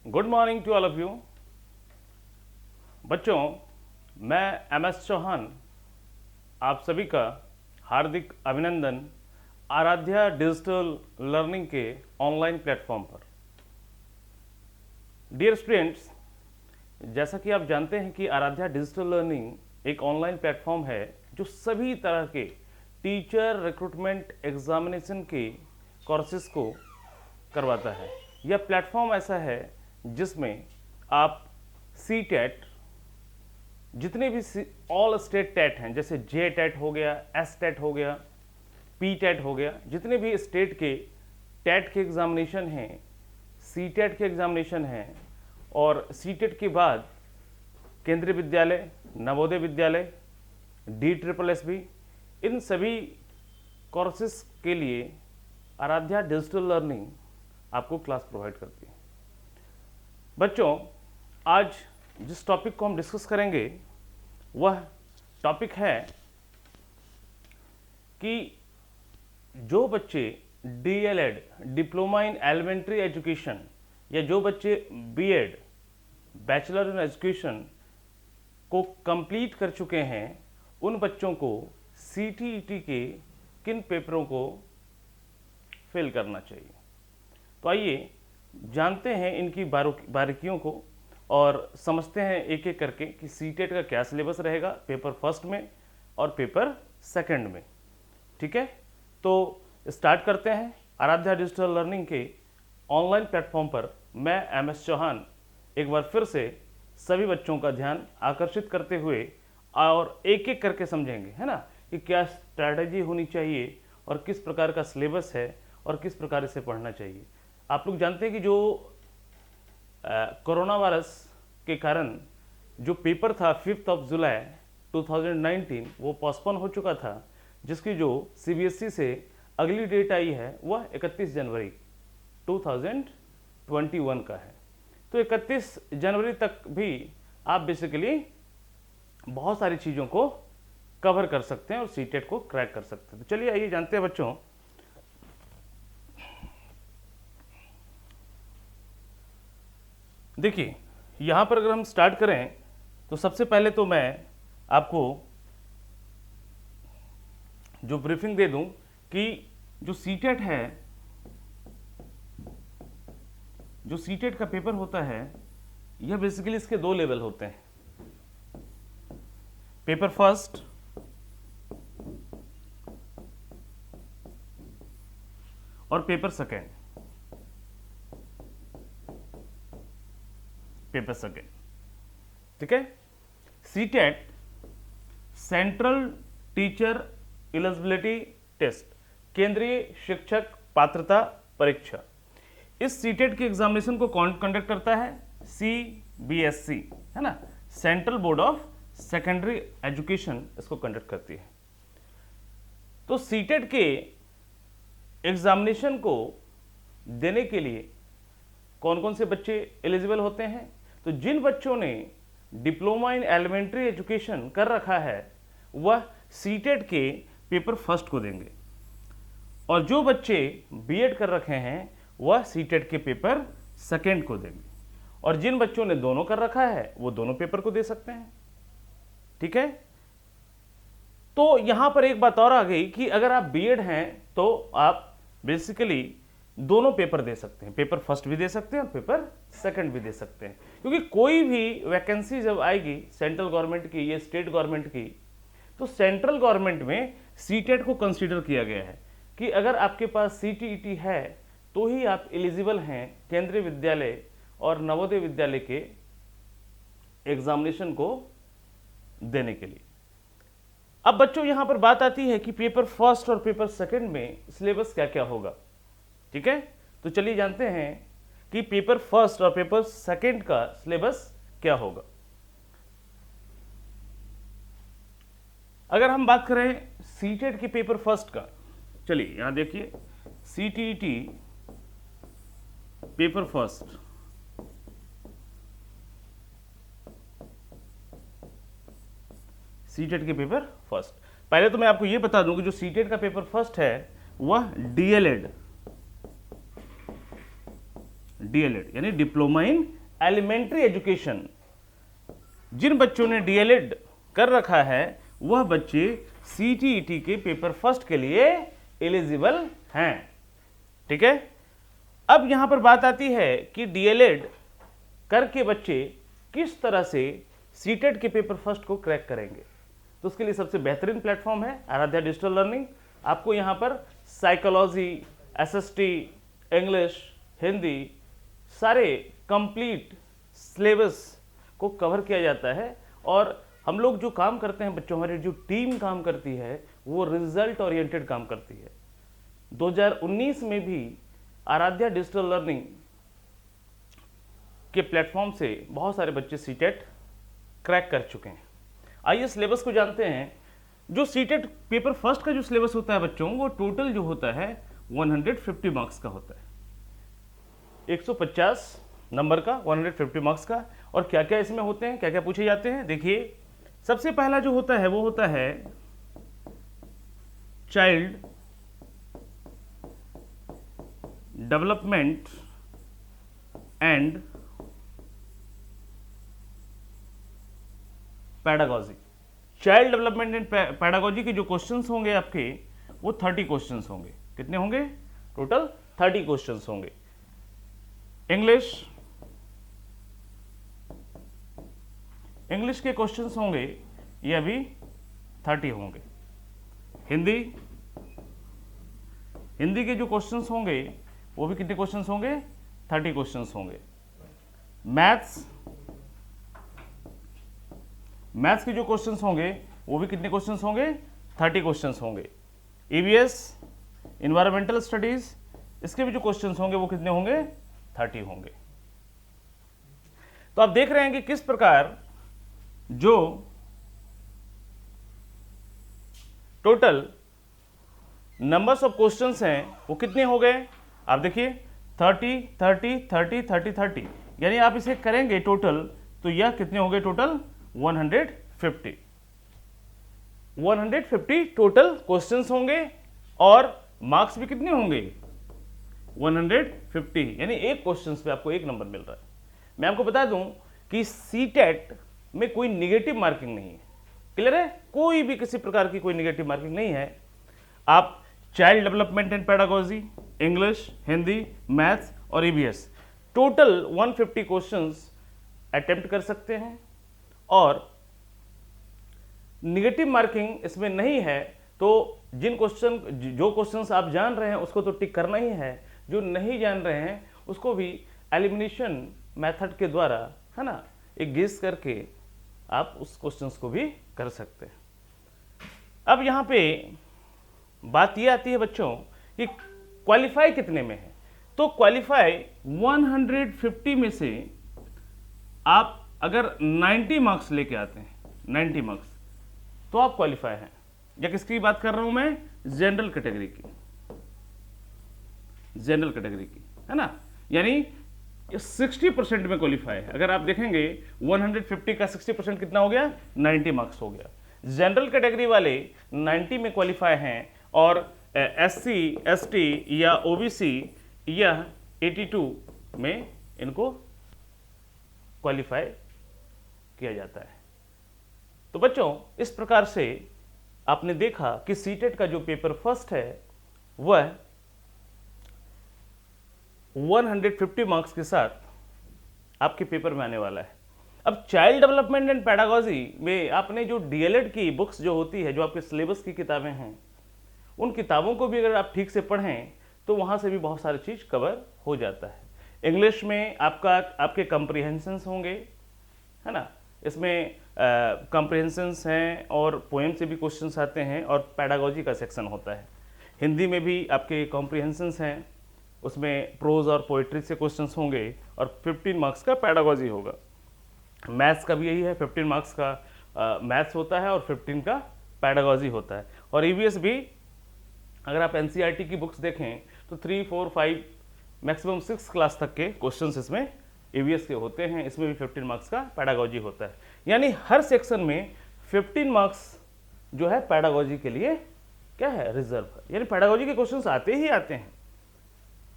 Good morning to all of you. बच्चों, मैं MS Chauhan आप सभी का हार्दिक अभिनंदन आराध्या डिजिटल लर्निंग के ऑनलाइन प्लेटफॉर्म पर। डियर स्टूडेंट्स, जैसा कि आप जानते हैं कि आराध्या डिजिटल लर्निंग एक ऑनलाइन प्लेटफॉर्म है जो सभी तरह के टीचर रिक्रूटमेंट एग्जामिनेशन के कोर्सेज को करवाता है। यह प्लेटफॉर्म ऐसा है जिसमें आप CTET, जितने भी ऑल स्टेट टेट हैं, जैसे JTET हो गया, STET हो गया, PTET हो गया, जितने भी स्टेट के टेट के एग्जामिनेशन हैं, CTET के एग्जामिनेशन हैं, और CTET के बाद केंद्रीय विद्यालय, नवोदय विद्यालय, DSSB, इन सभी कोर्सेज के लिए आराध्या डिजिटल लर्निंग आपको क्लास प्रोवाइड करती है। बच्चों, आज जिस टॉपिक को हम डिस्कस करेंगे वह टॉपिक है कि जो बच्चे DLED, diploma in elementary education, या जो बच्चे BEd, बैचलर इन एजुकेशन को कंप्लीट कर चुके हैं, उन बच्चों को CTET के किन पेपरों को फिल करना चाहिए। तो आइए जानते हैं इनकी बारीकियों को और समझते हैं एक एक करके कि CTET का क्या सिलेबस रहेगा पेपर फर्स्ट में और पेपर सेकंड में। ठीक है, तो स्टार्ट करते हैं। आराध्या डिजिटल लर्निंग के ऑनलाइन प्लेटफॉर्म पर मैं MS चौहान एक बार फिर से सभी बच्चों का ध्यान आकर्षित करते हुए और एक एक करके समझेंगे, है ना, कि क्या स्ट्रैटेजी होनी चाहिए और किस प्रकार का सिलेबस है और किस प्रकार से पढ़ना चाहिए। आप लोग जानते हैं कि जो कोरोना वायरस के कारण जो पेपर था 5 जुलाई 2019 वो पोस्टपोन हो चुका था, जिसकी जो CBSE से अगली डेट आई है वह 31 जनवरी 2021 का है। तो 31 जनवरी तक भी आप बेसिकली बहुत सारी चीज़ों को कवर कर सकते हैं और CTET को क्रैक कर सकते हैं। तो चलिए आइए जानते हैं बच्चों। देखिए, यहाँ पर अगर हम स्टार्ट करें तो सबसे पहले तो मैं आपको जो ब्रीफिंग दे दूं कि जो CTET है, जो CTET का पेपर होता है, यह बेसिकली इसके दो लेवल होते हैं, पेपर फर्स्ट और पेपर सेकेंड। पेपर सेकेंड, ठीक है। CTET central teacher eligibility test, केंद्रीय शिक्षक पात्रता परीक्षा। इस CTET के एग्जामिनेशन को कौन कंडक्ट करता है? CBSE, है ना, central board of secondary education इसको कंडक्ट करती है। तो CTET के एग्जामिनेशन को देने के लिए कौन कौन से बच्चे एलिजिबल होते हैं? तो जिन बच्चों ने डिप्लोमा इन एलिमेंट्री एजुकेशन कर रखा है वह CTET के पेपर फर्स्ट को देंगे, और जो बच्चे BEd कर रखे हैं वह CTET के पेपर सेकेंड को देंगे, और जिन बच्चों ने दोनों कर रखा है वो दोनों पेपर को दे सकते हैं। ठीक है, तो यहां पर एक बात और आ गई कि अगर आप BEd हैं तो आप बेसिकली दोनों पेपर दे सकते हैं, पेपर फर्स्ट भी दे सकते हैं और पेपर सेकंड भी दे सकते हैं, क्योंकि कोई भी वैकेंसी जब आएगी सेंट्रल गवर्नमेंट की या स्टेट गवर्नमेंट की, तो सेंट्रल गवर्नमेंट में CTET को कंसीडर किया गया है कि अगर आपके पास CTET है तो ही आप एलिजिबल हैं केंद्रीय विद्यालय और नवोदय विद्यालय के एग्जामिनेशन को देने के लिए। अब बच्चों यहां पर बात आती है कि पेपर फर्स्ट और पेपर सेकंड में सिलेबस क्या क्या होगा। ठीक है, तो चलिए जानते हैं कि पेपर फर्स्ट और पेपर सेकंड का सिलेबस क्या होगा। अगर हम बात करें CTET के पेपर फर्स्ट का, चलिए यहां देखिए, CTET पेपर फर्स्ट, CTET के पेपर फर्स्ट। पहले तो मैं आपको यह बता दूं कि जो CTET का पेपर फर्स्ट है वह डीएलएड यानी डिप्लोमा इन एलिमेंट्री एजुकेशन। जिन बच्चों ने डीएलएड कर रखा है वह बच्चे सीटीईटी के पेपर फर्स्ट के लिए एलिजिबल हैं। ठीक है, अब यहां पर बात आती है कि डीएलएड करके बच्चे किस तरह से सीटेट के पेपर फर्स्ट को क्रैक करेंगे। तो उसके लिए सबसे बेहतरीन प्लेटफॉर्म है आराध्या डिजिटल लर्निंग। आपको यहाँ पर साइकोलॉजी, एसएसटी, इंग्लिश, हिंदी सारे कंप्लीट सिलेबस को कवर किया जाता है। और हम लोग जो काम करते हैं बच्चों, हमारी जो टीम काम करती है वो रिजल्ट ओरिएंटेड काम करती है। 2019 में भी आराध्या डिजिटल लर्निंग के प्लेटफॉर्म से बहुत सारे बच्चे सीटेट क्रैक कर चुके हैं। आइए सिलेबस को जानते हैं। जो सीटेट पेपर फर्स्ट का जो सिलेबस होता है बच्चों, वो टोटल जो होता है 150 मार्क्स का होता है, 150 नंबर का, 150 मार्क्स का। और क्या क्या इसमें होते हैं, क्या क्या पूछे जाते हैं, देखिए। सबसे पहला जो होता है वो होता है child development and pedagogy. Child development and pedagogy के जो क्वेश्चंस होंगे आपके, वो 30 क्वेश्चंस होंगे। कितने होंगे? टोटल 30 क्वेश्चंस होंगे। इंग्लिश के क्वेश्चंस होंगे, ये अभी 30 होंगे। हिंदी के जो क्वेश्चंस होंगे वो भी कितने क्वेश्चंस होंगे? 30 क्वेश्चंस होंगे। मैथ्स के जो क्वेश्चंस होंगे वो भी कितने क्वेश्चंस होंगे? 30 क्वेश्चंस होंगे। ईवीएस, इन्वायरमेंटल स्टडीज, इसके भी जो क्वेश्चंस होंगे वो कितने होंगे? 30 होंगे। तो आप देख रहे हैं कि किस प्रकार जो टोटल नंबर्स ऑफ क्वेश्चंस हैं वो कितने हो गए। आप देखिए 30 30 30 30 30, यानी आप इसे करेंगे टोटल तो यह कितने हो गए? टोटल 150 टोटल क्वेश्चंस होंगे और मार्क्स भी कितने होंगे? 150, यानी एक क्वेश्चन पे आपको एक नंबर मिल रहा है। मैं आपको बता दूं कि सीटेट में कोई निगेटिव मार्किंग नहीं है। क्लियर है? कोई भी किसी प्रकार की कोई निगेटिव मार्किंग नहीं है। आप child development and pedagogy, English, Hindi, maths और ईवीएस टोटल 150 क्वेश्चंस अटेम्प्ट कर सकते हैं। और निगेटिव मार्किंग इसमें नहीं है, तो जो क्वेश्चंस आप जान रहे हैं उसको तो टिक करना ही है, जो नहीं जान रहे हैं उसको भी एलिमिनेशन मेथड के द्वारा, है ना, एक गेस करके आप उस क्वेश्चंस को भी कर सकते हैं। अब यहाँ पे बात ये आती है बच्चों कि क्वालिफाई कितने में है। तो क्वालिफाई 150 में से आप अगर 90 मार्क्स लेके आते हैं, 90 मार्क्स, तो आप क्वालिफाई हैं। या किसकी बात कर रहा हूं मैं? जनरल कैटेगरी की, जनरल कैटेगरी की, है ना। यानी 60% में क्वालिफाई है। अगर आप देखेंगे 150 का 60% कितना हो गया? 90 मार्क्स हो गया। जनरल कैटेगरी वाले 90 में क्वालिफाई हैं और SC, ST या OBC या 82 में इनको क्वालिफाई किया जाता है। तो बच्चों, इस प्रकार से आपने देखा कि सीटेट का जो पेपर फर्स्ट है वह 150 मार्क्स के साथ आपके पेपर में आने वाला है। अब चाइल्ड डेवलपमेंट एंड पेडागोजी में आपने जो डीएलएड की बुक्स जो होती है, जो आपके सिलेबस की किताबें हैं, उन किताबों को भी अगर आप ठीक से पढ़ें तो वहाँ से भी बहुत सारी चीज़ कवर हो जाता है। इंग्लिश में आपके कॉम्प्रिहेंशंस होंगे, है ना, इसमें कॉम्प्रिहेंशंस हैं और पोएम से भी क्वेश्चंस आते हैं और पेडागोजी का सेक्शन होता है। हिंदी में भी आपके कॉम्प्रिहेंशंस हैं, उसमें प्रोज और पोइट्री से क्वेश्चंस होंगे और 15 मार्क्स का पेडागोजी होगा। मैथ्स का भी यही है, 15 मार्क्स का मैथ्स होता है और 15 का पेडागोजी होता है। और ईवीएस भी अगर आप एनसीईआरटी की बुक्स देखें तो 3, 4, 5 मैक्सिमम 6 क्लास तक के क्वेश्चंस इसमें ईवीएस के होते हैं। इसमें भी 15 मार्क्स का पेडागोजी होता है। यानी हर सेक्शन में 15 मार्क्स जो है पेडागोजी के लिए क्या है? रिजर्व है। यानी पेडागोजी के क्वेश्चंस आते ही आते हैं।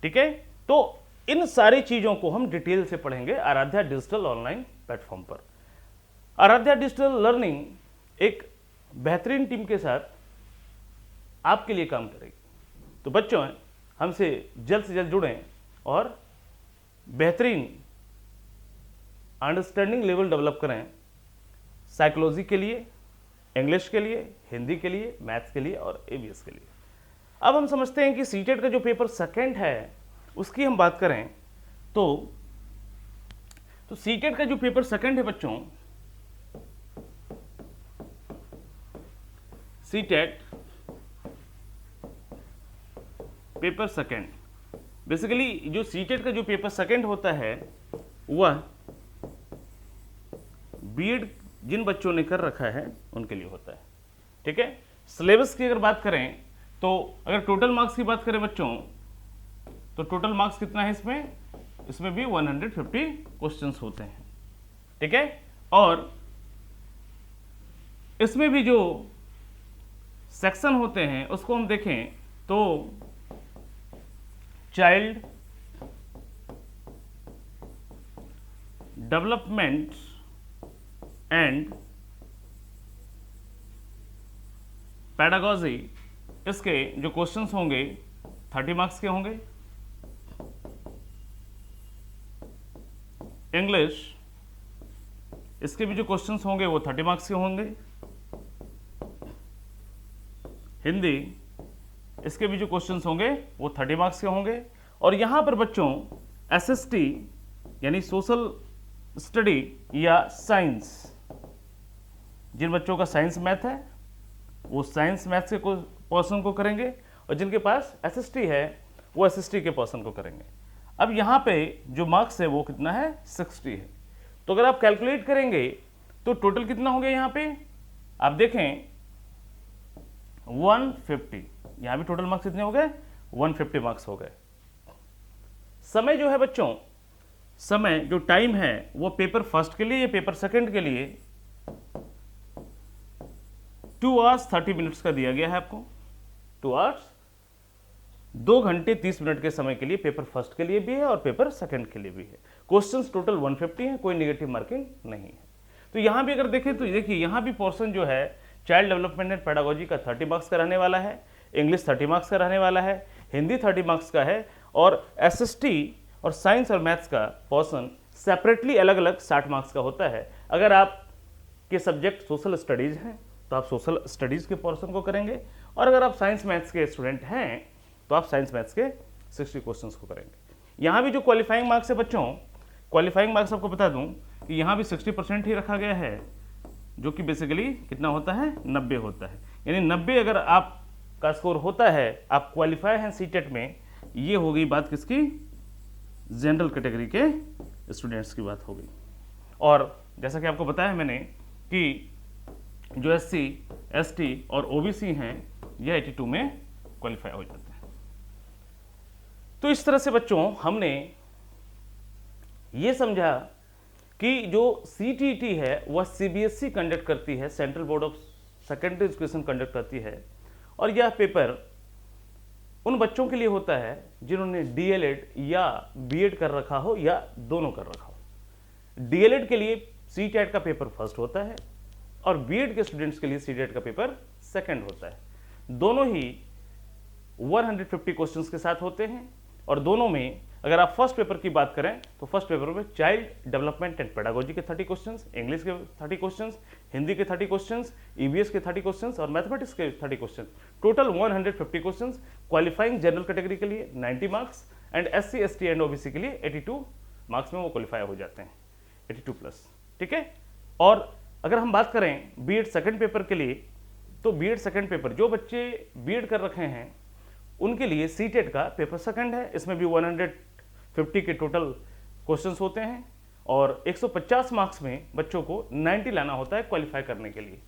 ठीक है, तो इन सारी चीज़ों को हम डिटेल से पढ़ेंगे आराध्या डिजिटल ऑनलाइन प्लेटफॉर्म पर। आराध्या डिजिटल लर्निंग एक बेहतरीन टीम के साथ आपके लिए काम करेगी। तो बच्चों, हमसे जल्द से जल्द जुड़ें और बेहतरीन अंडरस्टैंडिंग लेवल डेवलप करें साइकोलॉजी के लिए, इंग्लिश के लिए, हिंदी के लिए, मैथ्स के लिए और एबीएस के लिए। अब हम समझते हैं कि सीटेट का जो पेपर सेकंड है उसकी हम बात करें तो सीटेट का जो पेपर सेकंड है बच्चों, सीटेट पेपर सेकंड, बेसिकली जो सीटेट का जो पेपर सेकंड होता है वह बीएड जिन बच्चों ने कर रखा है उनके लिए होता है। ठीक है, सिलेबस की अगर बात करें तो अगर टोटल मार्क्स की बात करें बच्चों, तो टोटल मार्क्स कितना है इसमें भी 150 क्वेश्चंस होते हैं। ठीक है, और इसमें भी जो सेक्शन होते हैं उसको हम देखें तो चाइल्ड डेवलपमेंट एंड पेडागॉजी, इसके जो क्वेश्चंस होंगे 30 मार्क्स के होंगे। इंग्लिश, इसके भी जो क्वेश्चंस होंगे वो 30 मार्क्स के होंगे। हिंदी, इसके भी जो क्वेश्चंस होंगे वो 30 मार्क्स के होंगे। और यहां पर बच्चों एसएसटी यानी सोशल स्टडी या साइंस, जिन बच्चों का साइंस मैथ है वो साइंस मैथ्स के पोर्शन को करेंगे और जिनके पास एसएसटी है वो एसएसटी के पोर्शन को करेंगे। अब यहाँ पे जो मार्क्स है वो कितना है, 60 है। तो अगर आप कैलकुलेट करेंगे तो टोटल कितना हो गया, यहाँ पे आप देखें 150, यहाँ भी टोटल मार्क्स कितने हो गए, 150 मार्क्स हो गए। समय जो है बच्चों, समय जो टाइम है वो पेपर फर्स्ट के लिए या पेपर सेकंड के लिए 2 hours 30 minutes का दिया गया है आपको। 2 hours 2 घंटे 30 मिनट के समय के लिए पेपर फर्स्ट के लिए भी है और पेपर सेकंड के लिए भी है। क्वेश्चंस टोटल 150 है, कोई नेगेटिव मार्किंग नहीं है। तो यहां भी अगर देखें तो देखिए यहां भी पोर्शन जो है चाइल्ड डेवलपमेंट एंड पेडागोजी का 30 मार्क्स का रहने वाला है, इंग्लिश 30 मार्क्स का रहने वाला है, हिंदी 30 मार्क्स का है और एसएसटी और साइंस और मैथ्स का पोर्शन सेपरेटली अलग अलग 60 मार्क्स का होता है। अगर आपके सब्जेक्ट सोशल स्टडीज हैं तो आप सोशल स्टडीज के पोर्शन को करेंगे और अगर आप साइंस मैथ्स के स्टूडेंट हैं तो आप साइंस मैथ्स के 60 क्वेश्चंस को करेंगे। यहाँ भी जो क्वालिफाइंग मार्क्स है बच्चों, क्वालिफाइंग मार्क्स आपको बता दूं कि यहाँ भी 60% ही रखा गया है, जो कि बेसिकली कितना होता है, 90 होता है। यानी 90 अगर आपका स्कोर होता है, आप क्वालिफाई हैं सीटेट में, ये हो गई बात किसकी, जनरल कैटेगरी के स्टूडेंट्स की बात हो गई। और जैसा कि आपको बताया मैंने कि जो एससी, एसटी और ओबीसी हैं यह 82 में क्वालिफाई हो जाते हैं। तो इस तरह से बच्चों हमने ये समझा कि जो सीटीईटी है वह सीबीएसई कंडक्ट करती है, central board of secondary education conduct करती है, और यह पेपर उन बच्चों के लिए होता है जिन्होंने डीएलएड या बीएड कर रखा हो या दोनों कर रखा हो। डीएलएड के लिए सीटेट का पेपर फर्स्ट होता है और बीएड के स्टूडेंट्स के लिए सीटेट का पेपर सेकंड होता है। दोनों ही 150 क्वेश्चंस के साथ होते हैं और दोनों में अगर आप फर्स्ट पेपर की बात करें तो फर्स्ट पेपर में चाइल्ड डेवलपमेंट एंड पेडागोजी के 30 क्वेश्चंस, इंग्लिश के 30 क्वेश्चंस, हिंदी के 30 क्वेश्चंस, ईवीएस के 30 क्वेश्चंस और मैथमेटिक्स के 30 questions, total 150 questions. Qualifying general category के लिए 90 marks and SC, ST and OBC के लिए 82 मार्क्स में वो क्वालिफाई हो जाते हैं, 82+। ठीक है, और अगर हम बात करें बीएड सेकंड पेपर के लिए तो बीएड सेकंड पेपर जो बच्चे बीएड कर रखे हैं उनके लिए सीटेट का पेपर सेकंड है। इसमें भी 150 के टोटल क्वेश्चंस होते हैं और 150 मार्क्स में बच्चों को 90 लाना होता है क्वालिफाई करने के लिए।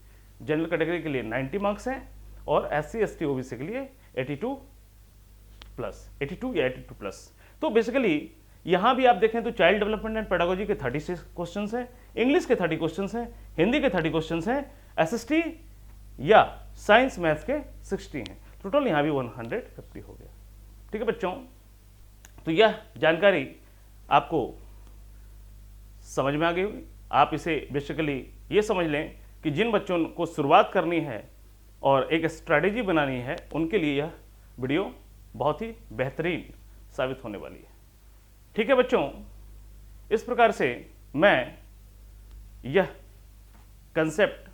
जनरल कैटेगरी के लिए 90 मार्क्स हैं और एससी, एसटी, ओबीसी के लिए 82 या 82+। तो बेसिकली यहां भी आप देखें तो चाइल्ड डेवलपमेंट एंड पेडागोजी के 36 क्वेश्चंस हैं, इंग्लिश के 30 क्वेश्चंस हैं, हिंदी के 30 क्वेश्चंस हैं, एसएसटी या साइंस मैथ्स के 60 हैं। टोटल यहां भी 150 हो गया। ठीक है बच्चों, तो यह जानकारी आपको समझ में आ गई होगी। आप इसे बेसिकली ये समझ लें कि जिन बच्चों को शुरुआत करनी है और एक स्ट्रैटेजी बनानी है, उनके लिए यह वीडियो बहुत ही बेहतरीन साबित होने वाली है। ठीक है बच्चों, इस प्रकार से मैं यह कंसेप्ट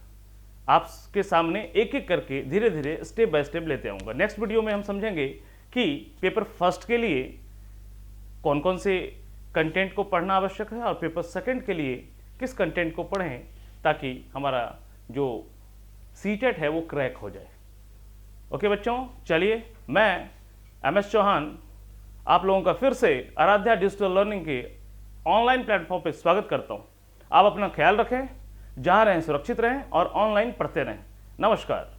आपके सामने एक एक करके धीरे धीरे स्टेप बाय स्टेप लेते आऊँगा। नेक्स्ट वीडियो में हम समझेंगे कि पेपर फर्स्ट के लिए कौन कौन से कंटेंट को पढ़ना आवश्यक है और पेपर सेकंड के लिए किस कंटेंट को पढ़ें ताकि हमारा जो सीटेट है वो क्रैक हो जाए। ओके बच्चों, चलिए मैं MS चौहान आप लोगों का फिर से आराध्या डिजिटल लर्निंग के ऑनलाइन प्लेटफॉर्म पर स्वागत करता हूं। आप अपना ख्याल रखें, जहां रहें सुरक्षित रहें और ऑनलाइन पढ़ते रहें। नमस्कार।